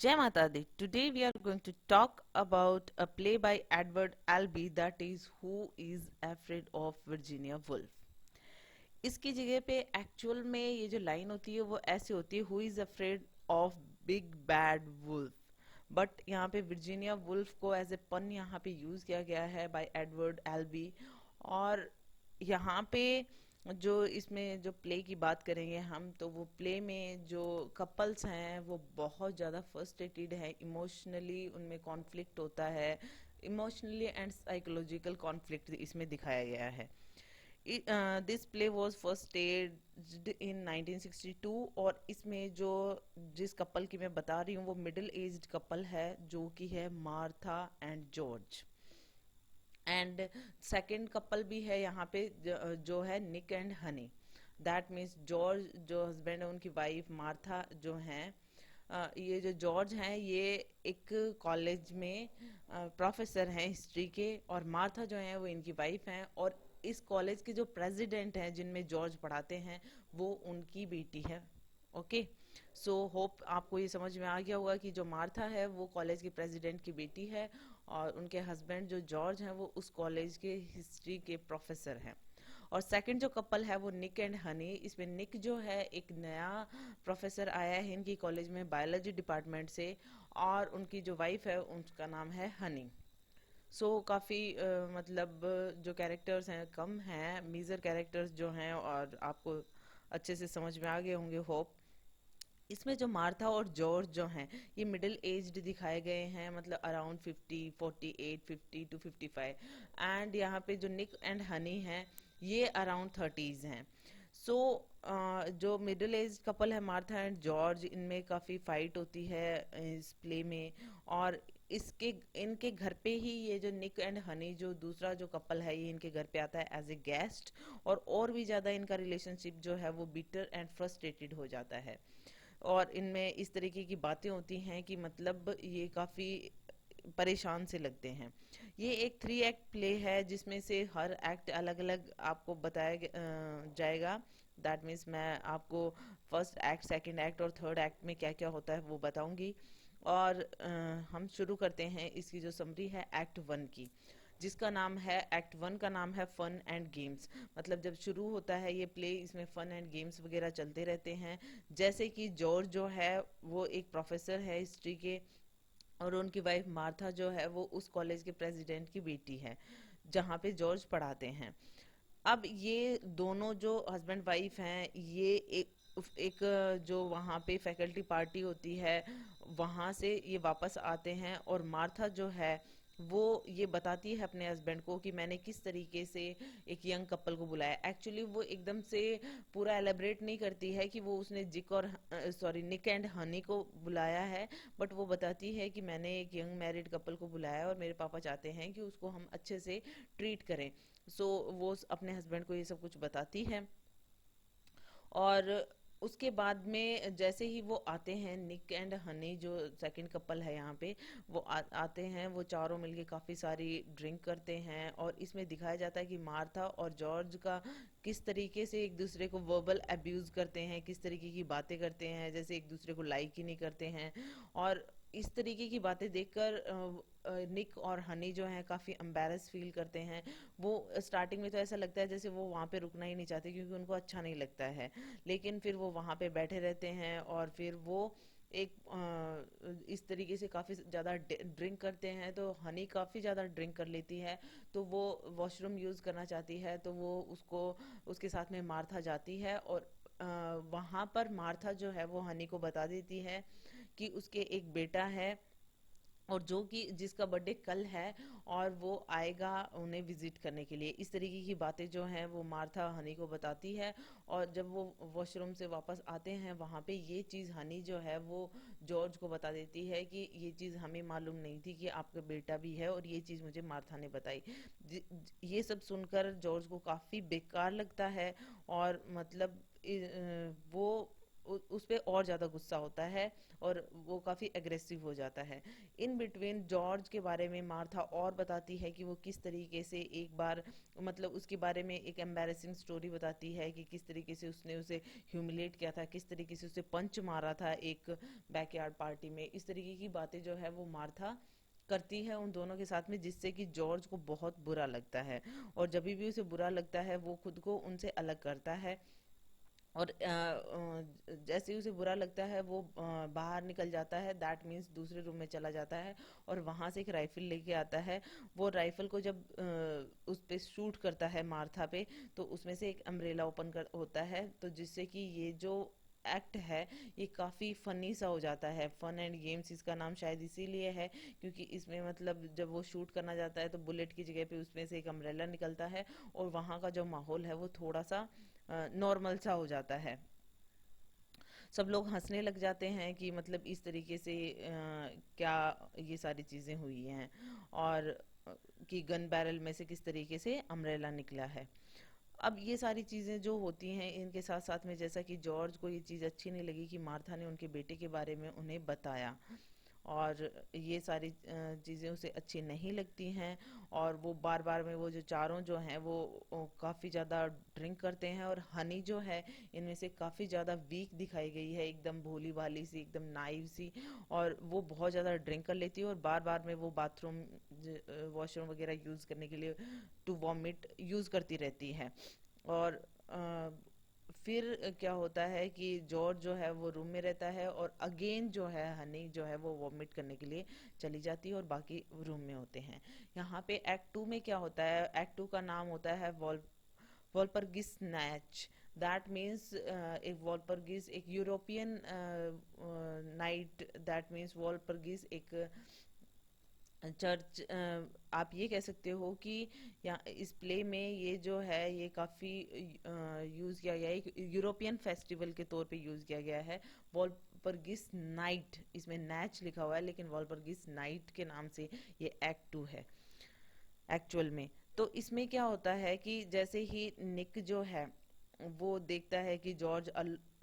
Jai Mata Di. Today we are going to talk about a play by Edward Albee, that is Who is Afraid of Virginia Woolf. इसकी जगह पे actual में ये जो line होती है वो ऐसे होती है, who is afraid of big bad wolf. But यहाँ पे वर्जीनिया वुल्फ को एज ए पन यहाँ पे यूज किया गया है बाय एडवर्ड एल्बी। और यहाँ पे जो इसमें जो प्ले की बात करेंगे हम, तो वो प्ले में जो कपल्स हैं वो बहुत ज़्यादा फ्रस्ट्रेटेड है, इमोशनली उनमें कॉन्फ्लिक्ट होता है, इमोशनली एंड साइकोलॉजिकल कॉन्फ्लिक्ट इसमें दिखाया गया है। This play was first staged in 1962। और इसमें जो जिस कपल की मैं बता रही हूँ वो मिडिल एज्ड कपल है, जो कि है Martha and George. And second couple भी है यहाँ पे जो है Nick and Honey. That means George जो हस्बैंड है, उनकी वाइफ मार्था जो हैं, ये जो जॉर्ज हैं ये एक कॉलेज में प्रोफेसर हैं हिस्ट्री के, और मार्था जो हैं वो इनकी वाइफ हैं। और इस कॉलेज के जो प्रेसिडेंट हैं जिनमें जॉर्ज पढ़ाते हैं वो उनकी बेटी है। ओके, सो होप आपको ये समझ में आ गया होगा कि जो मार्था है वो कॉलेज के प्रेसिडेंट की बेटी है, और उनके हस्बैंड जो जॉर्ज हैं वो उस कॉलेज के हिस्ट्री के प्रोफेसर हैं। और सेकंड जो कपल है वो निक एंड हनी। इसमें निक जो है एक नया प्रोफेसर आया है इनकी कॉलेज में बायोलॉजी डिपार्टमेंट से, और उनकी जो वाइफ है उनका नाम है हनी। काफ़ी मतलब जो कैरेक्टर्स हैं कम हैं, मेजर कैरेक्टर्स जो हैं, और आपको अच्छे से समझ में आ गए होंगे होप। इसमें जो मार्था और जॉर्ज जो हैं ये मिडिल एज्ड दिखाए गए हैं, मतलब अराउंड 50, 48, 50 टू 55। एंड यहाँ पे जो निक एंड हनी हैं ये अराउंड 30s हैं। सो जो मिडिल एज कपल है मार्था एंड जॉर्ज, इनमें काफ़ी फाइट होती है इस प्ले में। और इसके इनके घर पे ही ये जो निक एंड हनी जो दूसरा जो कपल है ये इनके घर पे आता है एज ए गेस्ट, और भी ज़्यादा इनका रिलेशनशिप जो है वो बिटर एंड फ्रस्ट्रेटेड हो जाता है। और इनमें इस तरीके की बातें होती हैं कि मतलब ये काफ़ी परेशान से लगते हैं। ये एक 3 एक्ट प्ले है जिसमें से हर एक्ट अलग अलग आपको बताया जाएगा। दैट मीन्स मैं आपको फर्स्ट एक्ट, सेकंड एक्ट और थर्ड एक्ट में क्या क्या होता है वो बताऊंगी। और हम शुरू करते हैं इसकी जो समरी है एक्ट 1 की, जिसका नाम है एक्ट 1 का नाम है फन एंड गेम्स। मतलब जब शुरू होता है ये प्ले, इसमें फन एंड गेम्स वगैरह चलते रहते हैं। जैसे कि जॉर्ज जो है वो एक प्रोफेसर है हिस्ट्री के, और उनकी वाइफ मार्था जो है वो उस कॉलेज के प्रेसिडेंट की बेटी है जहाँ पे जॉर्ज पढ़ाते हैं। अब ये दोनों जो हस्बैंड वाइफ हैं ये एक जो वहाँ पे फैकल्टी पार्टी होती है वहाँ से ये वापस आते हैं, और मार्था जो है वो ये बताती है अपने हस्बैंड को कि मैंने किस तरीके से एक यंग कपल को बुलाया। एक्चुअली वो एकदम से पूरा एलेबरेट नहीं करती है कि वो उसने जिक और निक एंड हनी को बुलाया है, बट वो बताती है कि मैंने एक यंग मैरिड कपल को बुलाया और मेरे पापा चाहते हैं कि उसको हम अच्छे से ट्रीट करें। वो अपने हस्बैंड को ये सब कुछ बताती है। और उसके बाद में जैसे ही वो आते हैं, निक एंड हनी जो सेकंड कपल है यहाँ पे, वो आते हैं, वो चारों मिलके काफ़ी सारी ड्रिंक करते हैं। और इसमें दिखाया जाता है कि मार्था और जॉर्ज का किस तरीके से एक दूसरे को वर्बल अब्यूज़ करते हैं, किस तरीके की बातें करते हैं, जैसे एक दूसरे को लाइक ही नहीं करते हैं। और इस तरीके की बातें देखकर निक और हनी जो हैं काफ़ी एम्बैरस फील करते हैं। वो स्टार्टिंग में तो ऐसा लगता है जैसे वो वहाँ पे रुकना ही नहीं चाहते, क्योंकि उनको अच्छा नहीं लगता है। लेकिन फिर वो वहाँ पे बैठे रहते हैं, और फिर वो एक इस तरीके से काफ़ी ज़्यादा ड्रिंक करते हैं। तो हनी काफ़ी ज़्यादा ड्रिंक कर लेती है, तो वो वॉशरूम यूज़ करना चाहती है, तो वो उसको उसके साथ में मार्था जाती है। और वहाँ पर मार्था जो है वो हनी को बता देती है कि उसके एक बेटा है, और जो कि जिसका बर्थडे कल है, और वो आएगा उन्हें विजिट करने के लिए। इस तरीके की बातें जो हैं वो मार्था हनी को बताती है। और जब वो वॉशरूम से वापस आते हैं वहाँ पे ये चीज़ हनी जो है वो जॉर्ज को बता देती है कि ये चीज़ हमें मालूम नहीं थी कि आपका बेटा भी है, और ये चीज़ मुझे मार्था ने बताई। ये सब सुनकर जॉर्ज को काफ़ी बेकार लगता है, और मतलब वो उस पे और ज़्यादा गुस्सा होता है और वो काफ़ी एग्रेसिव हो जाता है। इन बिटवीन जॉर्ज के बारे में मार्था और बताती है कि वो किस तरीके से एक बार, मतलब उसके बारे में एक एम्बैरेसिंग स्टोरी बताती है कि किस तरीके से उसने उसे ह्यूमिलेट किया था, किस तरीके से उसे पंच मारा था एक बैकयार्ड पार्टी में। इस तरीके की बातें जो है वो मार्था करती है उन दोनों के साथ में, जिससे कि जॉर्ज को बहुत बुरा लगता है। और जब भी उसे बुरा लगता है वो खुद को उनसे अलग करता है। और जैसे ही उसे बुरा लगता है वो बाहर निकल जाता है, दैट मीन्स दूसरे रूम में चला जाता है और वहां से एक राइफल लेके आता है। वो राइफल को जब उस पे शूट करता है मार्था पे, तो उसमें से एक अम्ब्रेला ओपन कर होता है, तो जिससे कि ये जो एक्ट है ये काफ़ी फ़नी सा हो जाता है। फन एंड गेम्स इसका नाम शायद इसीलिए है क्योंकि इसमें मतलब जब वो शूट करना जाता है तो बुलेट की जगह पे उसमें से एक अम्ब्रेला निकलता है और वहाँ का जो माहौल है वो थोड़ा सा नॉर्मल सा हो जाता है। सब लोग हंसने लग जाते हैं कि मतलब इस तरीके से क्या ये सारी चीज़ें हुई हैं, और कि गन बैरल में से किस तरीके से अम्ब्रेला निकला है। अब ये सारी चीज़ें जो होती हैं इनके साथ साथ में, जैसा कि जॉर्ज को ये चीज़ अच्छी नहीं लगी कि मार्था ने उनके बेटे के बारे में उन्हें बताया, और ये सारी चीज़ें उसे अच्छी नहीं लगती हैं। और वो बार बार में वो जो चारों जो हैं वो काफ़ी ज़्यादा ड्रिंक करते हैं, और हनी जो है इनमें से काफ़ी ज़्यादा वीक दिखाई गई है, एकदम भोली भाली सी, एकदम नाइव सी। और वो बहुत ज़्यादा ड्रिंक कर लेती है और बार बार में वो बाथरूम वॉशरूम वगैरह यूज़ करने के लिए टू वॉमिट यूज़ करती रहती है। और फिर क्या होता है कि जॉर्ज जो है वो रूम में रहता है और अगेन जो है हनी जो है वो वॉमिट करने के लिए चली जाती है और बाकी रूम में होते हैं। यहाँ पे एक्ट टू में क्या होता है, एक्ट टू का नाम होता है वॉल्परगिस स्नैच। दैट मीन्स एक वॉल्परगिस एक यूरोपियन नाइट, दैट मीन्स वॉल्परगिस एक चर्च, आप ये कह सकते हो कि या इस प्ले में ये जो है ये काफ़ी यूज़ किया गया है, एक यूरोपियन फेस्टिवल के तौर पे यूज़ किया गया है। वॉल्परगिस नाइट, इसमें नैच लिखा हुआ है लेकिन वॉल्परगिस नाइट के नाम से ये एक्ट टू है एक्चुअल में। तो इसमें क्या होता है कि जैसे ही निक जो है वो देखता है कि जॉर्ज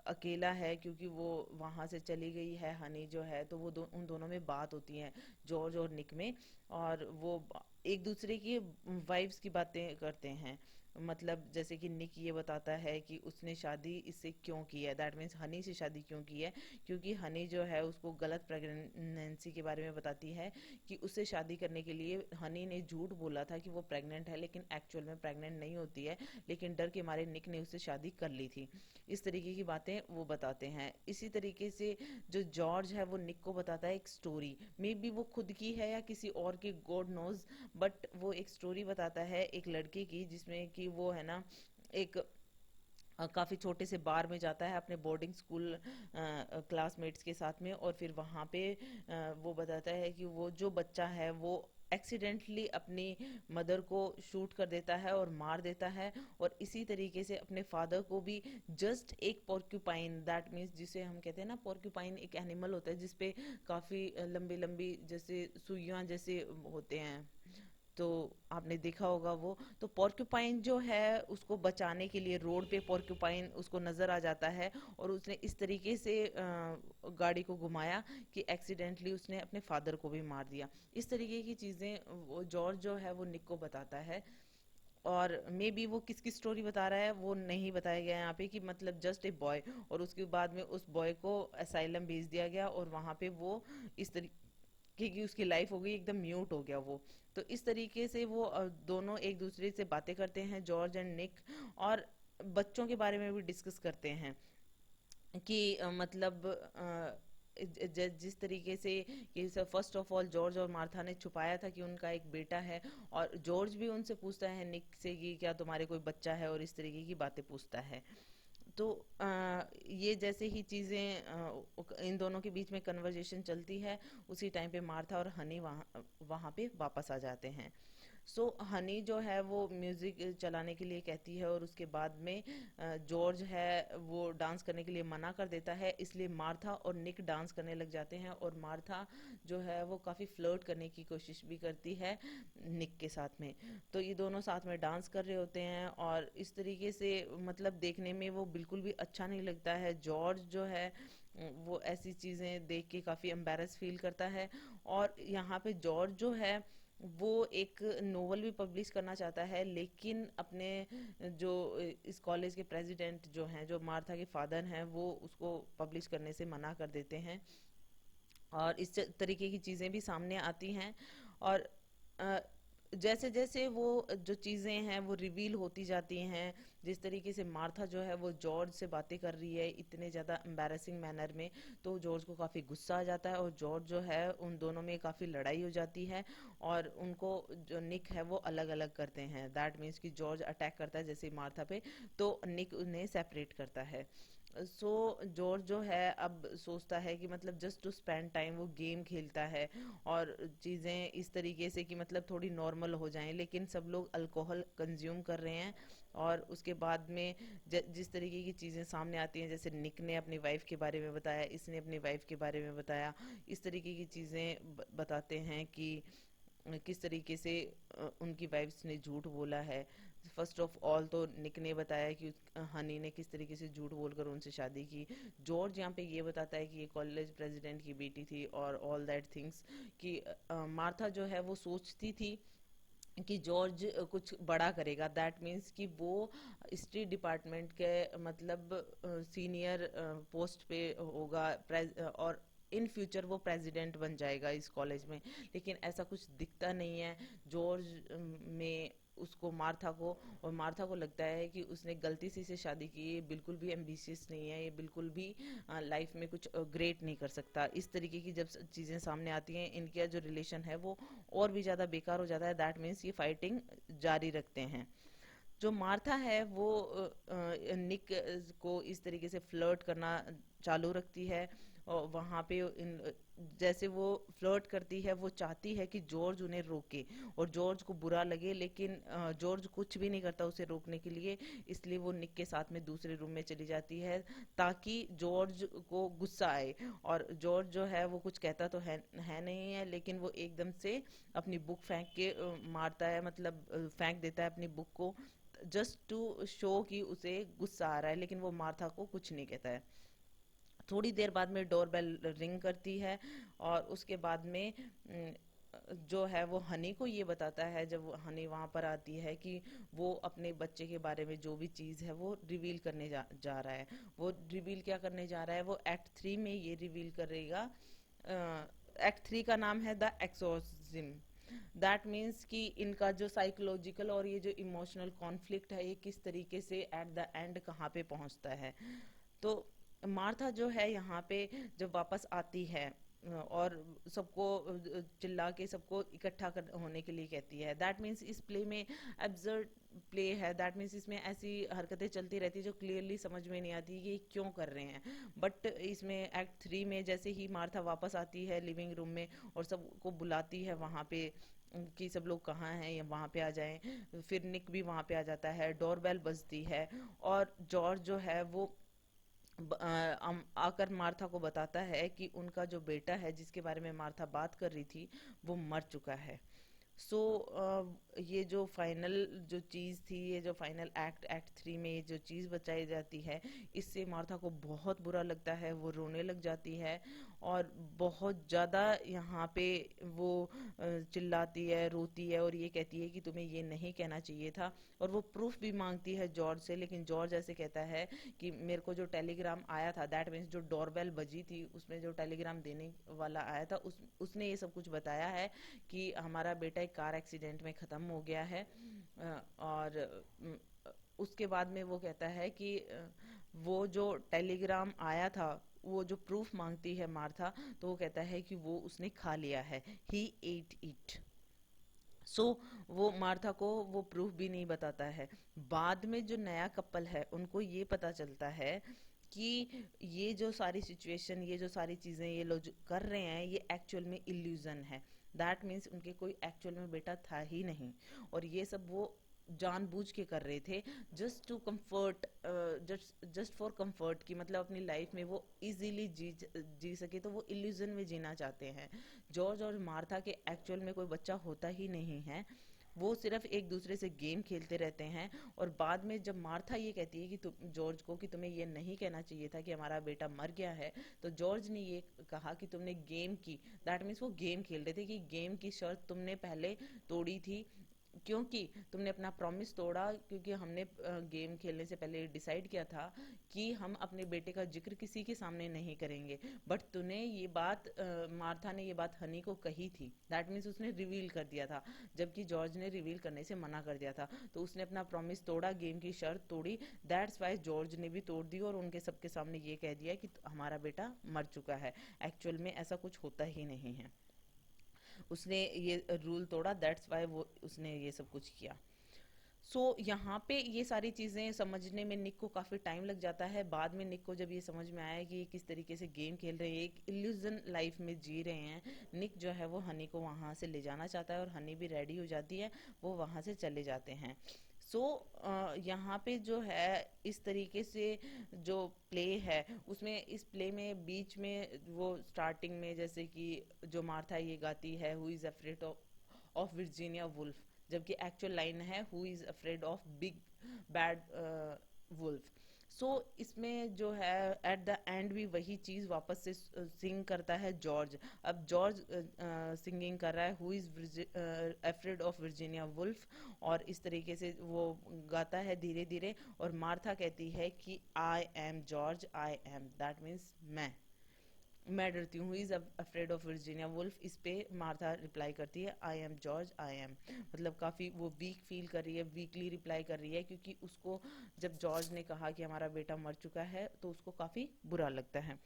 अकेला है, क्योंकि वो वहां से चली गई है हनी जो है, तो वो उन दोनों में बात होती है जॉर्ज और निक में, और वो एक दूसरे की वाइफ्स की बातें करते हैं। मतलब जैसे कि निक ये बताता है कि उसने शादी इससे क्यों की है, दैट मीन्स हनी से शादी क्यों की है, क्योंकि हनी जो है उसको गलत प्रेगनेंसी के बारे में बताती है कि उससे शादी करने के लिए हनी ने झूठ बोला था कि वो प्रेग्नेंट है, लेकिन एक्चुअल में प्रेग्नेंट नहीं होती है, लेकिन डर के मारे निक ने उससे शादी कर ली थी। इस तरीके की बातें वो बताते हैं। इसी तरीके से जो जॉर्ज है वो निक को बताता है एक स्टोरी, मे बी वो खुद की है या किसी और की, गॉड नोज, बट वो एक स्टोरी बताता है एक लड़के की, जिसमें कि वो है ना एक काफ़ी छोटे से बार में जाता है अपने बोर्डिंग स्कूल क्लासमेट्स के साथ में, और फिर वहाँ पे वो बताता है कि वो जो बच्चा है वो एक्सीडेंटली अपनी मदर को शूट कर देता है और मार देता है, और इसी तरीके से अपने फादर को भी जस्ट एक पोर्क्यूपाइन, दैट मीन्स जिसे हम कहते हैं ना, पोर्क्यूपाइन एक एनिमल होता है जिसपे काफ़ी लंबी लंबी जैसे सुइयां जैसे होते हैं, तो आपने देखा होगा वो, तो पोर्क्यूपाइन जो है उसको बचाने के लिए रोड पे पोर्क्यूपाइन उसको नजर आ जाता है, और उसने इस तरीके से गाड़ी को घुमाया कि एक्सीडेंटली उसने अपने फादर को भी मार दिया। इस तरीके की चीजें वो जॉर्ज जो है वो निक को बताता है। और मे बी वो किसकी स्टोरी बता रहा है वो नहीं बताया गया यहाँ पे, कि मतलब जस्ट ए बॉय, और उसके बाद में उस बॉय को असाइलम भेज दिया गया और वहां पे वो इस कि उसकी लाइफ हो गई एकदम म्यूट हो गया वो। तो इस तरीके से वो दोनों एक दूसरे से बातें करते हैं जॉर्ज एंड निक, और बच्चों के बारे में भी डिस्कस करते हैं कि मतलब जिस तरीके से कि फर्स्ट ऑफ ऑल जॉर्ज और मार्था ने छुपाया था कि उनका एक बेटा है, और जॉर्ज भी उनसे पूछता है निक से कि क्या तुम्हारे कोई बच्चा है, और इस तरीके की बातें पूछता है। तो ये जैसे ही चीज़ें इन दोनों के बीच में कन्वर्जेशन चलती है, उसी टाइम पे मार्था और हनी वहाँ वहाँ पे वापस आ जाते हैं। सो हनी जो है वो म्यूजिक चलाने के लिए कहती है, और उसके बाद में जॉर्ज है वो डांस करने के लिए मना कर देता है, इसलिए मार्था और निक डांस करने लग जाते हैं, और मार्था जो है वो काफ़ी फ्लर्ट करने की कोशिश भी करती है निक के साथ में। तो ये दोनों साथ में डांस कर रहे होते हैं, और इस तरीके से मतलब देखने में वो बिल्कुल भी अच्छा नहीं लगता है। जॉर्ज जो है वो ऐसी चीज़ें देख के काफ़ी एम्बेरस फील करता है, और यहाँ पे जॉर्ज जो है वो एक नोवेल भी पब्लिश करना चाहता है, लेकिन अपने जो इस कॉलेज के प्रेसिडेंट जो हैं, जो मार्था के फादर हैं, वो उसको पब्लिश करने से मना कर देते हैं, और इस तरीके की चीज़ें भी सामने आती हैं। और अ, जैसे जैसे वो जो चीज़ें हैं वो रिवील होती जाती हैं, जिस तरीके से मार्था जो है वो जॉर्ज से बातें कर रही है इतने ज़्यादा एम्बैरेसिंग मैनर में, तो जॉर्ज को काफ़ी गुस्सा आ जाता है, और जॉर्ज जो है उन दोनों में काफ़ी लड़ाई हो जाती है, और उनको जो निक है वो अलग अलग करते हैं। दैट मीन्स कि जॉर्ज अटैक करता है जैसे मार्था पे, तो निक उन्हें सेपरेट करता है। सो जॉर्ज जो है अब सोचता है कि मतलब जस्ट टू स्पेंड टाइम वो गेम खेलता है, और चीज़ें इस तरीके से कि मतलब थोड़ी नॉर्मल हो जाएं, लेकिन सब लोग अल्कोहल कंज्यूम कर रहे हैं। और उसके बाद में जिस तरीके की चीज़ें सामने आती हैं, जैसे निक ने अपनी वाइफ के बारे में बताया, इसने अपनी वाइफ के बारे में बताया, इस तरीके की चीज़ें बताते हैं कि किस तरीके से उनकी वाइफ्स ने झूठ बोला है। फर्स्ट ऑफ ऑल तो निक ने बताया कि हनी ने किस तरीके से झूठ बोलकर उनसे शादी की। जॉर्ज यहाँ पे ये बताता है कि ये कॉलेज प्रेसिडेंट की बेटी थी, और ऑल दैट थिंग्स कि मार्था जो है वो सोचती थी कि जॉर्ज कुछ बड़ा करेगा। दैट मीन्स कि वो स्टेट डिपार्टमेंट के मतलब सीनियर पोस्ट पे होगा, और इन फ्यूचर वो प्रेसिडेंट बन जाएगा इस कॉलेज में, लेकिन ऐसा कुछ दिखता नहीं है जॉर्ज में उसको, मार्था को। और मार्था को लगता है कि उसने गलती से शादी की, ये बिल्कुल भी एम्बिशियस नहीं है, ये बिल्कुल भी लाइफ में कुछ ग्रेट नहीं कर सकता। इस तरीके की जब चीज़ें सामने आती हैं, इनका जो रिलेशन है वो और भी ज़्यादा बेकार हो जाता है। दैट मीन्स ये फाइटिंग जारी रखते हैं। जो मार्था है वो निक को इस तरीके से फ्लर्ट करना चालू रखती है, और वहाँ पे जैसे वो फ्लर्ट करती है, वो चाहती है कि जॉर्ज उन्हें रोके और जॉर्ज को बुरा लगे, लेकिन जॉर्ज कुछ भी नहीं करता उसे रोकने के लिए, इसलिए वो निक के साथ में दूसरे रूम में चली जाती है ताकि जॉर्ज को गुस्सा आए। और जॉर्ज जो है वो कुछ कहता तो है नहीं है, लेकिन वो एकदम से अपनी बुक फेंक के मारता है, मतलब फेंक देता है अपनी बुक को, जस्ट टू शो कि उसे गुस्सा आ रहा है, लेकिन वो मार्था को कुछ नहीं कहता है। थोड़ी देर बाद में डोर बेल रिंग करती है, और उसके बाद में जो है वो हनी को ये बताता है, जब वो हनी वहाँ पर आती है, कि वो अपने बच्चे के बारे में जो भी चीज़ है वो रिवील करने जा रहा है। वो रिवील क्या करने जा रहा है, वो एक्ट 3 में ये रिवील करेगा। एक्ट 3 का नाम है द एक्सोर्सिज्म। दैट मीन्स कि इनका जो साइकोलॉजिकल और ये जो इमोशनल कॉन्फ्लिक्ट है, ये किस तरीके से एट द एंड कहाँ पे पहुँचता है। तो मार्था जो है यहाँ पे जब वापस आती है, और सबको चिल्ला के सबको इकट्ठा होने के लिए कहती है। दैट मीन्स इस प्ले में एब्सर्ड प्ले है, दैट मीन्स इसमें ऐसी हरकतें चलती रहती है जो क्लियरली समझ में नहीं आती कि ये क्यों कर रहे हैं। बट इसमें एक्ट 3 में जैसे ही मार्था वापस आती है लिविंग रूम में, और सबको बुलाती है वहाँ पे कि सब लोग कहाँ हैं या वहाँ पे आ जाएं, फिर निक भी वहाँ पे आ जाता है, डोरबेल बजती है, और जॉर्ज जो है वो आकर मार्था को बताता है कि उनका जो बेटा है जिसके बारे में मार्था बात कर रही थी वो मर चुका है। सो ये जो फाइनल जो चीज़ थी, ये जो फाइनल एक्ट 3 में ये जो चीज़ बचाई जाती है, इससे मार्था को बहुत बुरा लगता है, वो रोने लग जाती है, और बहुत ज़्यादा यहाँ पे वो चिल्लाती है, रोती है, और ये कहती है कि तुम्हें ये नहीं कहना चाहिए था। और वो प्रूफ भी मांगती है जॉर्ज से, लेकिन जॉर्ज ऐसे कहता है कि मेरे को जो टेलीग्राम आया था, दैट मीन्स जो डोरबेल बजी थी उसमें जो टेलीग्राम देने वाला आया था, उसने ये सब कुछ बताया है कि हमारा बेटा एक कार एक्सीडेंट में ख़त्म हो गया है। और उसके बाद में वो कहता है कि वो जो टेलीग्राम आया था, वो जो प्रूफ मांगती है मार्था, तो वो कहता है कि वो उसने खा लिया है, ही एट इट। सो वो मार्था को वो प्रूफ भी नहीं बताता है। बाद में जो नया कपल है उनको ये पता चलता है कि ये जो सारी सिचुएशन, ये जो सारी चीज़ें ये लोग जो कर रहे हैं, ये एक्चुअल में इल्यूजन है। दैट मीन्स उनके कोई एक्चुअल में बेटा था ही नहीं, और ये सब वो जानबूझ के कर रहे थे, just to comfort, just for comfort, कि मतलब अपनी लाइफ में वो इजीली जी सके, तो वो इल्यूजन में जीना चाहते हैं। जॉर्ज और मार्था के एक्चुअल में कोई बच्चा होता ही नहीं है, वो सिर्फ एक दूसरे से गेम खेलते रहते हैं। और बाद में जब मार्था ये कहती है कि तुम जॉर्ज को कि तुम्हें ये नहीं कहना चाहिए था कि हमारा बेटा मर गया है, तो जॉर्ज ने ये कहा कि तुमने गेम की, दैट मीन्स वो गेम खेल रहे थे, कि गेम की शर्त तुमने पहले तोड़ी थी, क्योंकि तुमने अपना प्रॉमिस तोड़ा, क्योंकि हमने गेम खेलने से पहले डिसाइड किया था कि हम अपने बेटे का जिक्र किसी के सामने नहीं करेंगे। बट तूने ये बात, मार्था ने ये बात हनी को कही थी, दैट मीन्स उसने रिवील कर दिया था, जबकि जॉर्ज ने रिवील करने से मना कर दिया था। तो उसने अपना प्रॉमिस तोड़ा, गेम की शर्त तोड़ी, दैट्स वाई जॉर्ज ने भी तोड़ दी और उनके सबके सामने ये कह दिया कि हमारा बेटा मर चुका है। एक्चुअल में ऐसा कुछ होता ही नहीं है, उसने ये रूल तोड़ा, दैट्स वाई वो उसने ये सब कुछ किया। सो यहाँ पे ये सारी चीज़ें समझने में निक को काफ़ी टाइम लग जाता है। बाद में निक को जब ये समझ में आया कि ये किस तरीके से गेम खेल रहे हैं, एक इल्यूजन लाइफ में जी रहे हैं, निक जो है वो हनी को वहाँ से ले जाना चाहता है और हनी भी रेडी हो जाती है, वो वहाँ से चले जाते हैं। सो यहाँ पे जो है इस तरीके से जो प्ले है, उसमें इस प्ले में बीच में वो स्टार्टिंग में जैसे कि जो मार्था ये गाती है who is afraid of Virginia Woolf, जबकि एक्चुअल लाइन है who is afraid of big bad wolf. So इसमें जो है एट द एंड भी वही चीज वापस से सिंग करता है जॉर्ज। अब जॉर्ज सिंगिंग कर रहा है who is afraid of Virginia wolf, और इस तरीके से वो गाता है धीरे धीरे, और मार्था कहती है कि I am George, I am, that means मैं डरती हूँ, is afraid of Virginia wolf. इस पे मार्था रिप्लाई करती है I am George, I am, मतलब काफ़ी वो वीक फील कर रही है, वीकली रिप्लाई कर रही है, क्योंकि उसको जब जॉर्ज ने कहा कि हमारा बेटा मर चुका है तो उसको काफ़ी बुरा लगता है।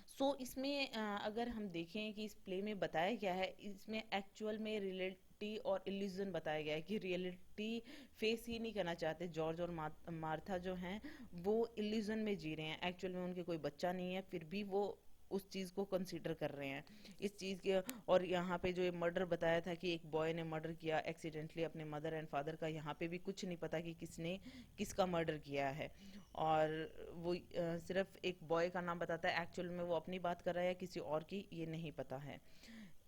सो इसमें अगर हम देखें कि इस प्ले में बताया क्या है, इसमें एक्चुअल में रियलिटी और इल्यूजन बताया गया है, कि रियलिटी फेस ही नहीं करना चाहते जॉर्ज और मार्था जो हैं, वो इल्यूजन में जी रहे हैं, एक्चुअल में उनके कोई बच्चा नहीं है, फिर भी वो उस चीज़ को कंसीडर कर रहे हैं इस चीज़ के। और यहाँ पे जो ये मर्डर बताया था कि एक बॉय ने मर्डर किया एक्सीडेंटली अपने मदर एंड फादर का, यहाँ पे भी कुछ नहीं पता कि किसने किसका मर्डर किया है, और वो सिर्फ एक बॉय का नाम बताता है, एक्चुअल में वो अपनी बात कर रहा है किसी और की ये नहीं पता है।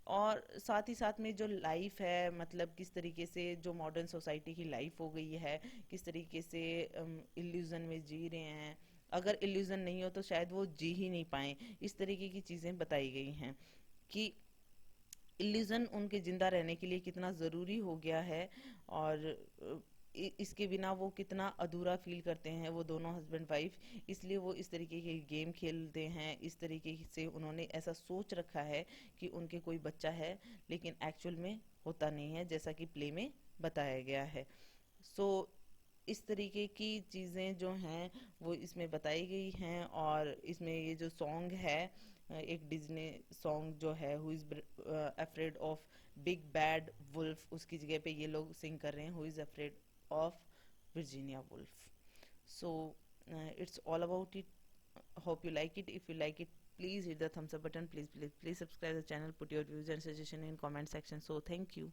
और साथ ही साथ में जो लाइफ है, मतलब किस तरीके से जो मॉडर्न सोसाइटी की लाइफ हो गई है, किस तरीके से इल्यूजन में जी रहे हैं, अगर इल्यूजन नहीं हो तो शायद वो जी ही नहीं पाए, इस तरीके की चीज़ें बताई गई हैं कि इल्यूजन उनके जिंदा रहने के लिए कितना ज़रूरी हो गया है, और इसके बिना वो कितना अधूरा फील करते हैं वो दोनों हस्बैंड वाइफ, इसलिए वो इस तरीके के गेम खेलते हैं, इस तरीके से उन्होंने ऐसा सोच रखा है कि उनके कोई बच्चा है, लेकिन एक्चुअल में होता नहीं है जैसा कि प्ले में बताया गया है। सो इस तरीके की चीज़ें जो हैं वो इसमें बताई गई हैं, और इसमें ये जो सॉन्ग है एक डिज्नी सॉन्ग जो है who is afraid of big bad wolf, उसकी जगह पे ये लोग सिंग कर रहे हैं who is afraid of Virginia Woolf. So it's all about it. Hope you like it. If you like it, please hit the thumbs up button. Please subscribe the channel. Put your views and suggestion in comment section. So thank you.